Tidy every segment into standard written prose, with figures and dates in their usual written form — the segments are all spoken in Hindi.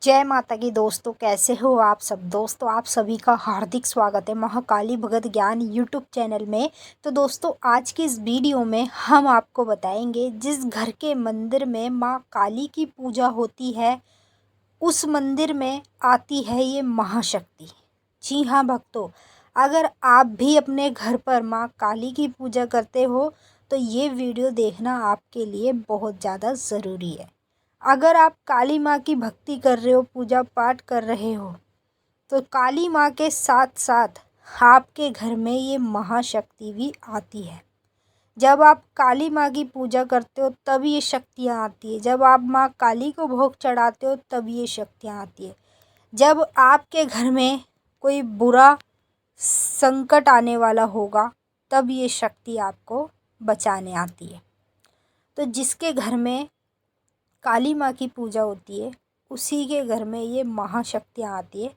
जय माता की दोस्तों, कैसे हो आप सब। दोस्तों आप सभी का हार्दिक स्वागत है महाकाली भगत ज्ञान यूट्यूब चैनल में। तो दोस्तों आज की इस वीडियो में हम आपको बताएंगे जिस घर के मंदिर में माँ काली की पूजा होती है उस मंदिर में आती है ये महाशक्ति। जी हाँ भक्तों, अगर आप भी अपने घर पर माँ काली की पूजा करते हो तो ये वीडियो देखना आपके लिए बहुत ज़्यादा ज़रूरी है। अगर आप काली माँ की भक्ति कर रहे हो, पूजा पाठ कर रहे हो, तो काली माँ के साथ साथ आपके घर में ये महाशक्ति भी आती है। जब आप काली माँ की पूजा करते हो तब ये शक्तियाँ आती है। जब आप माँ काली को भोग चढ़ाते हो तब ये शक्तियाँ आती है। जब आपके घर में कोई बुरा संकट आने वाला होगा तब ये शक्ति आपको बचाने आती है। तो जिसके घर में काली माँ की पूजा होती है उसी के घर में ये महाशक्तियाँ आती है।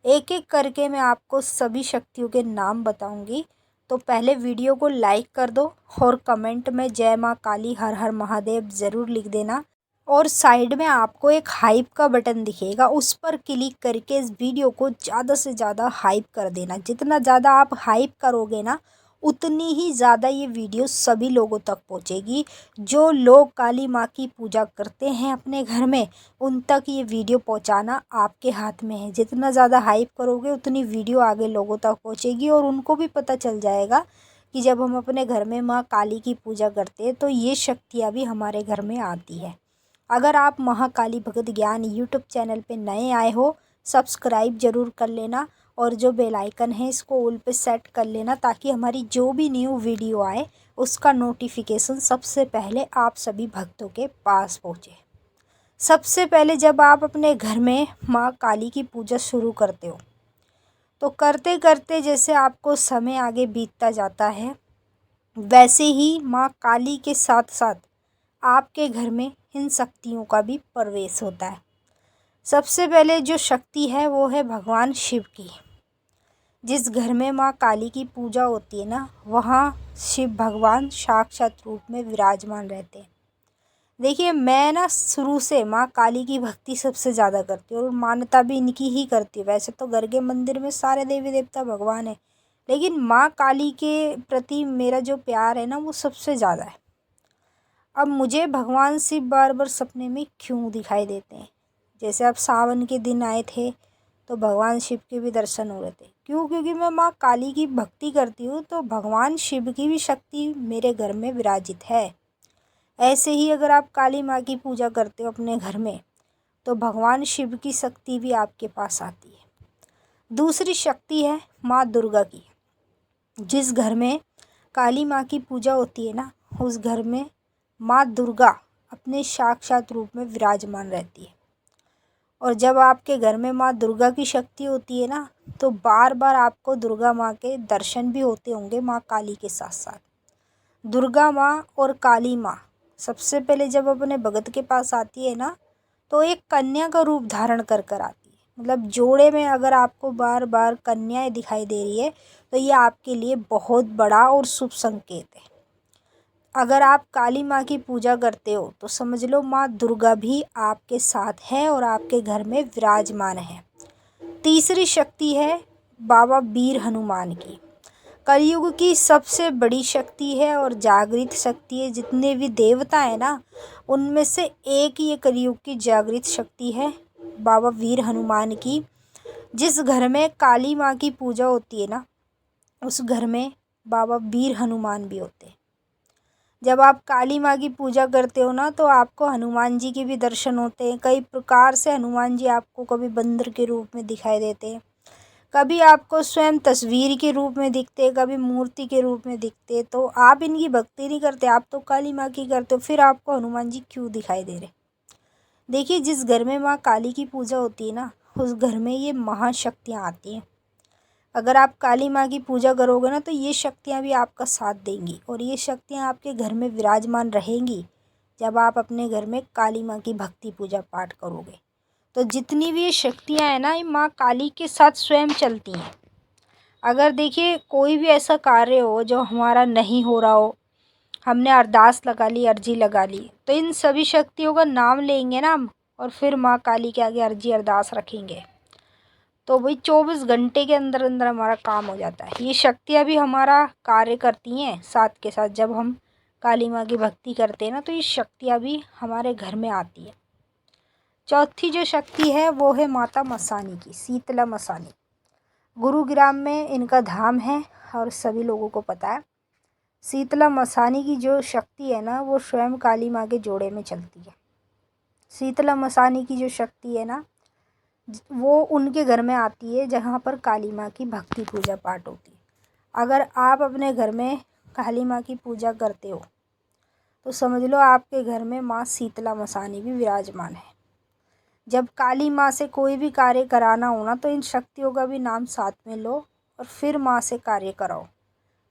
एक एक करके मैं आपको सभी शक्तियों के नाम बताऊंगी। तो पहले वीडियो को लाइक कर दो और कमेंट में जय माँ काली हर हर महादेव ज़रूर लिख देना। और साइड में आपको एक हाइप का बटन दिखेगा, उस पर क्लिक करके इस वीडियो को ज़्यादा से ज़्यादा हाइप कर देना। जितना ज़्यादा आप हाइप करोगे ना उतनी ही ज़्यादा ये वीडियो सभी लोगों तक पहुंचेगी। जो लोग काली माँ की पूजा करते हैं अपने घर में उन तक ये वीडियो पहुंचाना आपके हाथ में है। जितना ज़्यादा हाइप करोगे उतनी वीडियो आगे लोगों तक पहुंचेगी और उनको भी पता चल जाएगा कि जब हम अपने घर में माँ काली की पूजा करते हैं तो ये शक्तियाँ भी हमारे घर में आती है। अगर आप महाकाली भगत ज्ञान यूट्यूब चैनल पे नए आए हो सब्सक्राइब ज़रूर कर लेना और जो बेल आइकन है इसको ऑल पे सेट कर लेना ताकि हमारी जो भी न्यू वीडियो आए उसका नोटिफिकेशन सबसे पहले आप सभी भक्तों के पास पहुँचे। सबसे पहले जब आप अपने घर में माँ काली की पूजा शुरू करते हो तो करते करते जैसे आपको समय आगे बीतता जाता है वैसे ही माँ काली के साथ साथ आपके घर में इन शक्तियों का भी प्रवेश होता है। सबसे पहले जो शक्ति है वो है भगवान शिव की। जिस घर में माँ काली की पूजा होती है ना वहाँ शिव भगवान साक्षात रूप में विराजमान रहते हैं। देखिए मैं ना शुरू से माँ काली की भक्ति सबसे ज़्यादा करती हूँ और मान्यता भी इनकी ही करती हूँ। वैसे तो घर के मंदिर में सारे देवी देवता भगवान है लेकिन माँ काली के प्रति मेरा जो प्यार है ना वो सबसे ज़्यादा है। अब मुझे भगवान शिव बार बार सपने में क्यों दिखाई देते हैं। जैसे अब सावन के दिन आए थे तो भगवान शिव के भी दर्शन हो रहे थे। क्यों? क्योंकि मैं माँ काली की भक्ति करती हूँ तो भगवान शिव की भी शक्ति मेरे घर में विराजित है। ऐसे ही अगर आप काली माँ की पूजा करते हो अपने घर में तो भगवान शिव की शक्ति भी आपके पास आती है। दूसरी शक्ति है माँ दुर्गा की। जिस घर में काली माँ की पूजा होती है ना उस घर में माँ दुर्गा अपने साक्षात रूप में विराजमान रहती है। और जब आपके घर में माँ दुर्गा की शक्ति होती है ना तो बार बार आपको दुर्गा माँ के दर्शन भी होते होंगे माँ काली के साथ साथ। दुर्गा माँ और काली माँ सबसे पहले जब अपने भगत के पास आती है ना तो एक कन्या का रूप धारण कर कर आती है। मतलब जोड़े में अगर आपको बार बार कन्याएं दिखाई दे रही है तो ये आपके लिए बहुत बड़ा और शुभ संकेत है। अगर आप काली माँ की पूजा करते हो तो समझ लो माँ दुर्गा भी आपके साथ है और आपके घर में विराजमान है। तीसरी शक्ति है बाबा वीर हनुमान की। कलयुग की सबसे बड़ी शक्ति है और जागृत शक्ति है। जितने भी देवता है ना उनमें से एक ये कलयुग की जागृत शक्ति है बाबा वीर हनुमान की। जिस घर में काली माँ की पूजा होती है ना उस घर में बाबा वीर हनुमान भी होते हैं। जब आप काली माँ की पूजा करते हो ना तो आपको हनुमान जी के भी दर्शन होते हैं। कई प्रकार से हनुमान जी आपको कभी बंदर के रूप में दिखाई देते हैं, कभी आपको स्वयं तस्वीर के रूप में दिखते, कभी मूर्ति के रूप में दिखते। तो आप इनकी भक्ति नहीं करते, आप तो काली माँ की करते हो, फिर आपको हनुमान जी क्यों दिखाई दे रहे। देखिए जिस घर में माँ काली की पूजा होती है ना उस घर में ये महाशक्तियाँ आती हैं। अगर आप काली माँ की पूजा करोगे ना तो ये शक्तियाँ भी आपका साथ देंगी और ये शक्तियाँ आपके घर में विराजमान रहेंगी जब आप अपने घर में काली माँ की भक्ति पूजा पाठ करोगे। तो जितनी भी ये शक्तियाँ हैं ना ये माँ काली के साथ स्वयं चलती हैं। अगर देखिए कोई भी ऐसा कार्य हो जो हमारा नहीं हो रहा हो, हमने अरदास लगा ली, अर्जी लगा ली, तो इन सभी शक्तियों का नाम लेंगे ना हम और फिर माँ काली के आगे अर्जी अरदास रखेंगे तो भाई 24 घंटे के अंदर अंदर हमारा काम हो जाता है। ये शक्तियाँ भी हमारा कार्य करती हैं साथ के साथ। जब हम काली माँ की भक्ति करते हैं ना तो ये शक्तियाँ भी हमारे घर में आती है। चौथी जो शक्ति है वो है माता मसानी की, शीतला मसानी। गुरुग्राम में इनका धाम है और सभी लोगों को पता है। शीतला मसानी की जो शक्ति है ना वो स्वयं काली माँ के जोड़े में चलती है। शीतला मसानी की जो शक्ति है ना वो उनके घर में आती है जहाँ पर काली माँ की भक्ति पूजा पाठ होती है। अगर आप अपने घर में काली माँ की पूजा करते हो तो समझ लो आपके घर में माँ शीतला मसानी भी विराजमान है। जब काली माँ से कोई भी कार्य कराना हो ना तो इन शक्तियों का भी नाम साथ में लो और फिर माँ से कार्य कराओ।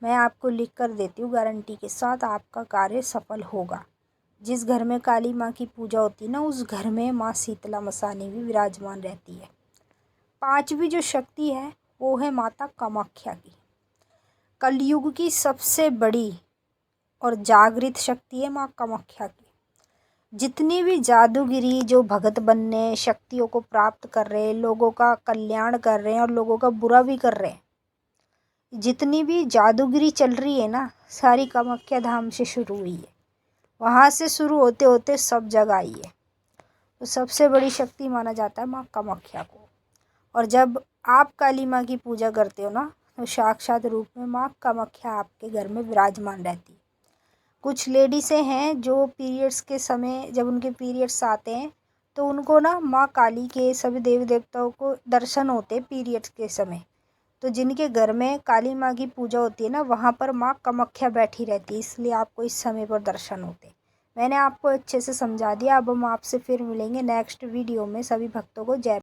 मैं आपको लिख कर देती हूँ, गारंटी के साथ आपका कार्य सफल होगा। जिस घर में काली माँ की पूजा होती है ना उस घर में माँ शीतला मसानी भी विराजमान रहती है। पांचवी जो शक्ति है वो है माता कामाख्या की। कलयुग की सबसे बड़ी और जागृत शक्ति है माँ कामाख्या की। जितनी भी जादूगिरी जो भगत बनने, शक्तियों को प्राप्त कर रहे हैं, लोगों का कल्याण कर रहे हैं और लोगों का बुरा भी कर रहे हैं, जितनी भी जादूगिरी चल रही है ना सारी कामाख्या धाम से शुरू हुई है। वहाँ से शुरू होते होते सब जगह आई है। तो सबसे बड़ी शक्ति माना जाता है माँ कामाख्या को। और जब आप काली माँ की पूजा करते हो ना तो साक्षात रूप में माँ कामाख्या आपके घर में विराजमान रहती है। कुछ लेडीसें हैं जो पीरियड्स के समय जब उनके पीरियड्स आते हैं तो उनको ना माँ काली के सभी देवी देवताओं को दर्शन होते हैं पीरियड्स के समय। तो जिनके घर में काली माँ की पूजा होती है ना वहाँ पर माँ कामाख्या बैठी रहती है, इसलिए आपको इस समय पर दर्शन होते हैं। मैंने आपको अच्छे से समझा दिया। अब हम आपसे फिर मिलेंगे नेक्स्ट वीडियो में। सभी भक्तों को जय।